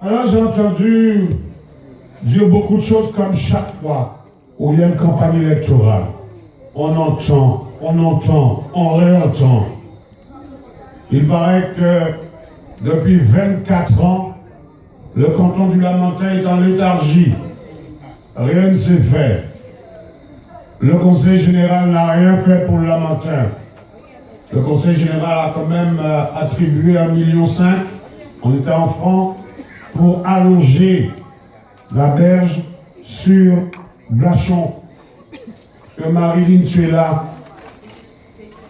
Alors j'ai entendu dire beaucoup de choses comme chaque fois où il y a une campagne électorale. On entend, on réentend. Il paraît que depuis 24 ans, le canton du Lamentin est en léthargie. Rien ne s'est fait. Le conseil général n'a rien fait pour le Lamentin. Le conseil général a quand même attribué 1,5 million, on était en francs, pour allonger la berge sur Blachon. Parce que Marilyn, tu es là.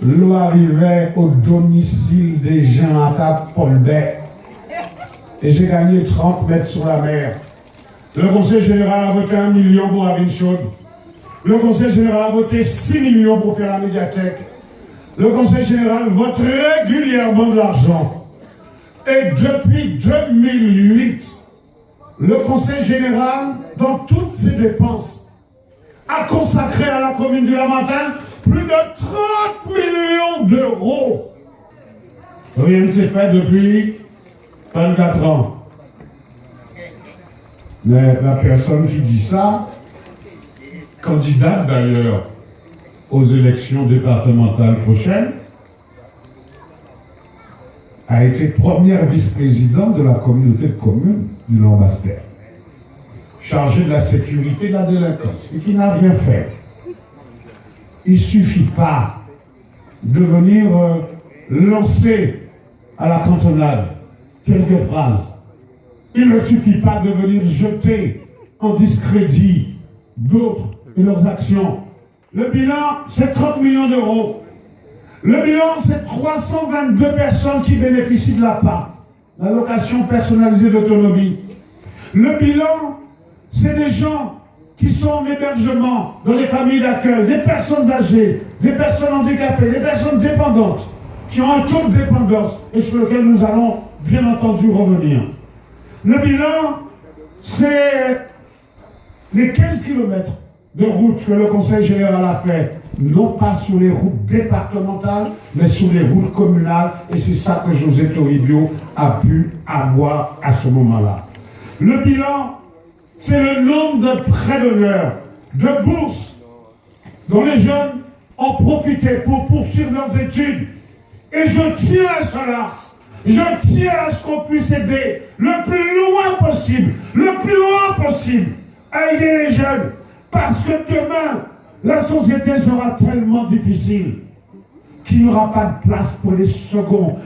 L'eau arrivait au domicile des gens à Cap-Paul-Bay. Et j'ai gagné 30 mètres sur la mer. Le conseil général a voté 1 million pour Avinchaude. Le conseil général a voté 6 millions pour faire la médiathèque. Le conseil général vote régulièrement de l'argent. Et depuis 2008, le conseil général, dans toutes ses dépenses, a consacré à la commune du Lamentin plus de 30 millions d'euros. Rien ne s'est fait depuis 24 ans. Mais la personne qui dit ça, candidate d'ailleurs aux élections départementales prochaines, a été première vice-présidente de la communauté de communes du Lancaster, chargée de la sécurité et de la délinquance, et qui n'a rien fait. Il ne suffit pas de venir lancer à la cantonade quelques phrases. Il ne suffit pas de venir jeter en discrédit d'autres et leurs actions. Le bilan, c'est 30 millions d'euros. Le bilan, c'est 322 personnes qui bénéficient de l'APA, l'allocation personnalisée d'autonomie. Le bilan, c'est des gens qui sont en hébergement dans les familles d'accueil, des personnes âgées, des personnes handicapées, des personnes dépendantes, qui ont un taux de dépendance et sur lequel nous allons bien entendu revenir. Le bilan, c'est les 15 km de route que le Conseil général a fait, non pas sur les routes départementales, mais sur les routes communales, et c'est ça que José Toribio a pu avoir à ce moment-là. Le bilan, c'est le nombre de prêts d'honneur, de bourses dont les jeunes ont profité pour poursuivre leurs études. Et je tiens à cela. Je tiens à ce qu'on puisse aider le plus loin possible à aider les jeunes. Parce que demain, la société sera tellement difficile qu'il n'y aura pas de place pour les seconds